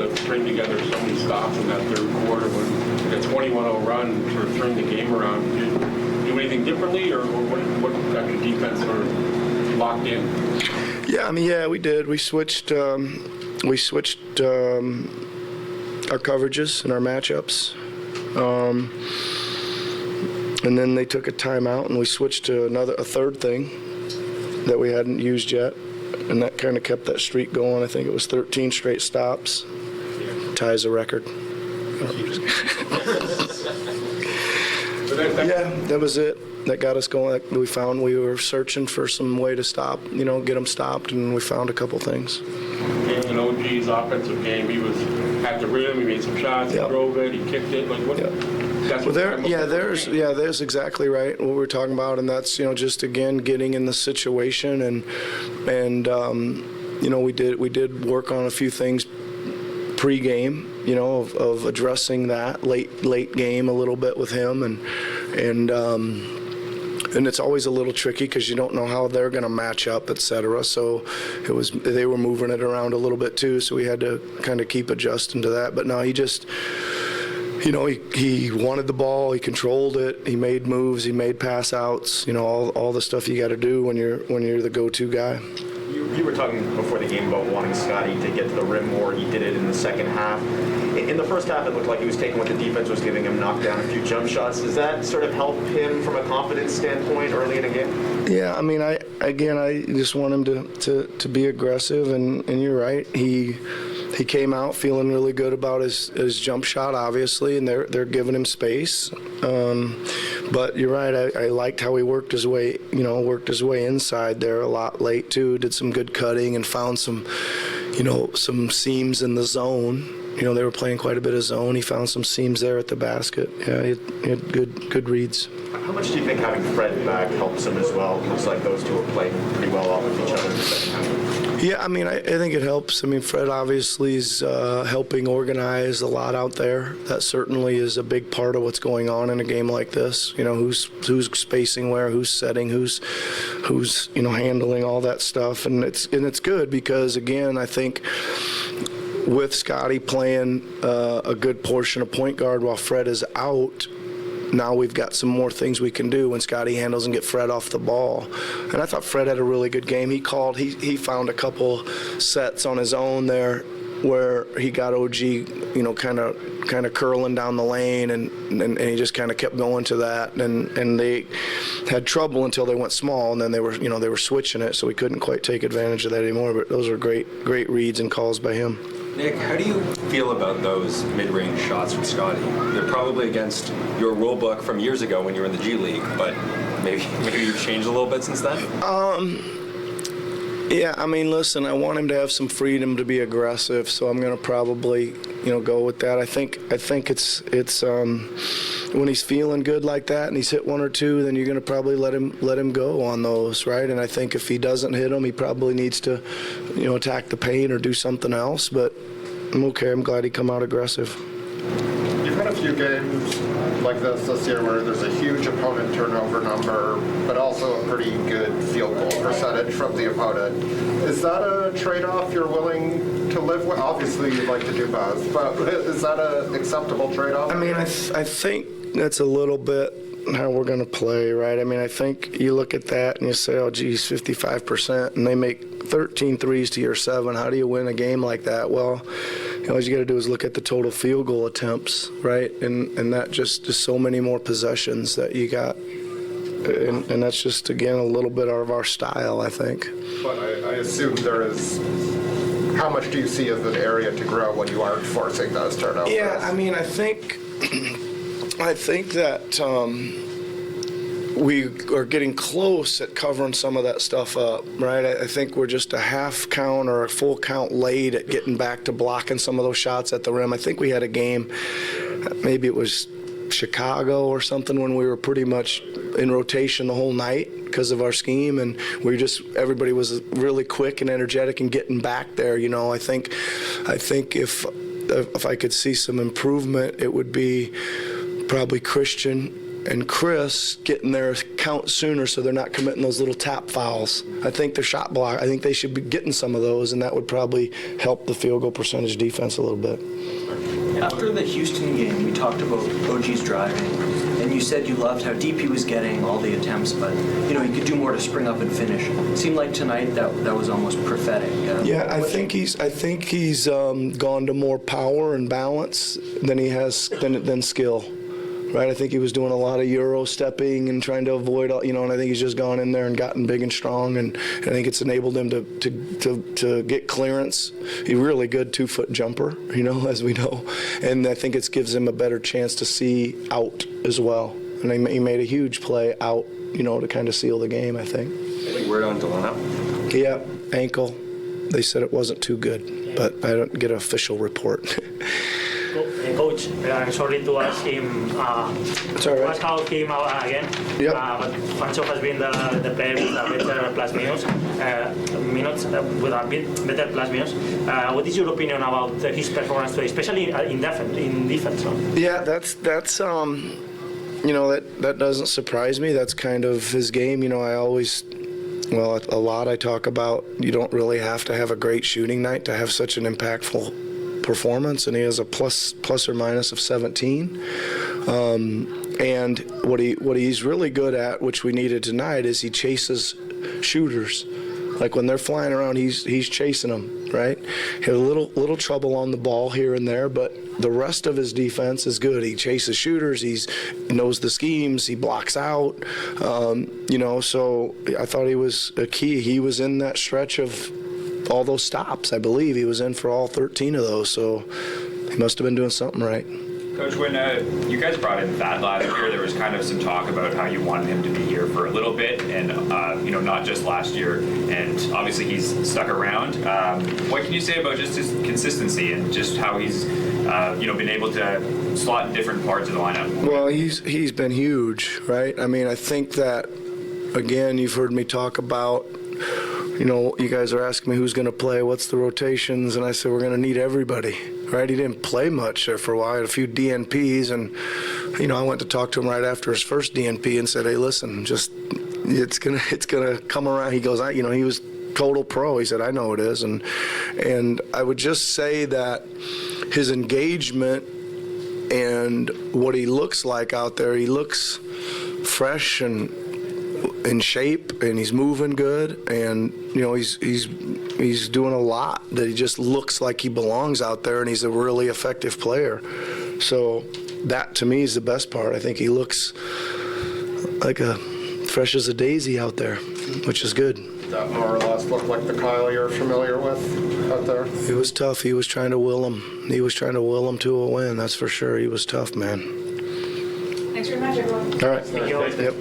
to string together so many stops in that third quarter when a 21-0 run sort of turned the game around. Did you do anything differently, or what got your defense sort of locked in? Yeah, we did. We switched our coverages and our matchups. And then they took a timeout, and we switched to a third thing that we hadn't used yet, and that kind of kept that streak going. I think it was 13 straight stops. Ties a record. Yeah, that was it. That got us going. We found we were searching for some way to stop, get them stopped, and we found a couple things. In OG's offensive game, he was at the rim, he made some shots, he drove it, he kicked it. Like what? That's what there's exactly right what we're talking about, and that's just again getting in the situation, and we did work on a few things pre-game, of addressing that late game a little bit with him, and it's always a little tricky because you don't know how they're going to match up, et cetera. So they were moving it around a little bit too, so we had to kind of keep adjusting to that. But no, he just, he wanted the ball, he controlled it, he made moves, he made pass outs, all the stuff you got to do when you're the go-to guy. You were talking before the game about wanting Scottie to get to the rim more. He did it in the second half. In the first half, it looked like he was taking what the defense was giving him, knocked down a few jump shots. Does that sort of help him from a confidence standpoint early in a game? Yeah, I mean, I just want him to be aggressive, and you're right. He came out feeling really good about his jump shot, obviously, and they're giving him space. But you're right. I liked how he worked his way inside there a lot late too. Did some good cutting and found some seams in the zone. They were playing quite a bit of zone. He found some seams there at the basket. Yeah, he had good reads. How much do you think having Fred back helps him as well? It looks like those two are playing pretty well off of each other in the second half. Yeah, I mean, I think it helps. I mean, Fred obviously is helping organize a lot out there. That certainly is a big part of what's going on in a game like this. Who's spacing where, who's setting, who's handling all that stuff, and it's good because again, I think with Scottie playing a good portion of point guard while Fred is out, now we've got some more things we can do when Scottie handles and get Fred off the ball. And I thought Fred had a really good game. He found a couple sets on his own there where he got OG, kind of curling down the lane, and he just kind of kept going to that, and they had trouble until they went small, and then they were switching it, so we couldn't quite take advantage of that anymore. But those are great reads and calls by him. Nick, how do you feel about those mid-range shots from Scottie? They're probably against your rule book from years ago when you were in the G League, but maybe you've changed a little bit since then? Yeah, I mean, listen, I want him to have some freedom to be aggressive, so I'm going to probably, go with that. I think it's when he's feeling good like that and he's hit one or two, then you're going to probably let him go on those, right? And I think if he doesn't hit them, he probably needs to, attack the paint or do something else. But I'm okay. I'm glad he come out aggressive. You've had a few games like this year where there's a huge opponent turnover number, but also a pretty good field goal percentage from the opponent. Is that a trade-off you're willing to live with? Obviously, you'd like to do both, but is that an acceptable trade-off? I mean, I think that's a little bit how we're going to play, right? I mean, I think you look at that and you say, oh, geez, 55%, and they make 13 threes to your 7. How do you win a game like that? Well, all you got to do is look at the total field goal attempts, right? And that just is so many more possessions that you got. And that's just, again, a little bit of our style, I think. But I assume there is. How much do you see as an area to grow when you aren't forcing those turnovers? Yeah, I mean, I think that we are getting close at covering some of that stuff up, right? I think we're just a half count or a full count late at getting back to blocking some of those shots at the rim. I think we had a game, maybe it was Chicago or something, when we were pretty much in rotation the whole night because of our scheme, and everybody was really quick and energetic and getting back there. I think if I could see some improvement, it would be probably Christian and Chris getting their count sooner so they're not committing those little tap fouls. I think their shot block, I think they should be getting some of those, and that would probably help the field goal percentage defense a little bit. After the Houston game, we talked about OG's driving, and you said you loved how deep he was getting, all the attempts, but he could do more to spring up and finish. It seemed like tonight that was almost prophetic. Yeah, I think he's gone to more power and balance than he has than skill. Right, I think he was doing a lot of Euro stepping and trying to avoid, and I think he's just gone in there and gotten big and strong, and I think it's enabled him to get clearance. He's a really good 2-foot jumper, as we know, and I think it gives him a better chance to see out as well. And he made a huge play out, to kind of seal the game, I think. Any word on Delano? Yeah, ankle. They said it wasn't too good, but I don't get an official report. Coach, I'm sorry to ask him It's all right. ask how he came out again. Yep. But Fancho has been the player with a better plus minus, with a bit better plus minus. What is your opinion about his performance today, especially in defense? Yeah, that's that doesn't surprise me. That's kind of his game. A lot I talk about, you don't really have to have a great shooting night to have such an impactful performance, and he has a plus or minus of 17. And what he's really good at, which we needed tonight, is he chases shooters. Like when they're flying around, he's chasing them, right? He had a little trouble on the ball here and there, but the rest of his defense is good. He chases shooters. He knows the schemes. He blocks out. So I thought he was a key. He was in that stretch of all those stops. I believe he was in for all 13 of those, so he must have been doing something right. Coach, when you guys brought in Thad last year, there was kind of some talk about how you wanted him to be here for a little bit, and not just last year. And obviously, he's stuck around. What can you say about just his consistency and just how he's been able to slot in different parts of the lineup? Well, he's been huge, right? I mean, I think that again, you've heard me talk about. You guys are asking me who's going to play, what's the rotations, and I said we're going to need everybody, right? He didn't play much there for a while. He had a few DNPs, and I went to talk to him right after his first DNP and said, hey, listen, just it's gonna come around. He goes, he was total pro. He said, I know it is, and I would just say that his engagement and what he looks like out there, he looks fresh and in shape, and he's moving good, and he's doing a lot that he just looks like he belongs out there, and he's a really effective player. So that to me is the best part. I think he looks like a fresh as a daisy out there, which is good. That more or less looked like the Kyle you're familiar with out there. It was tough. He was trying to will him. He was trying to will him to a win. That's for sure. He was tough, man. Thanks very much, everyone. All right. Thank you. Yep.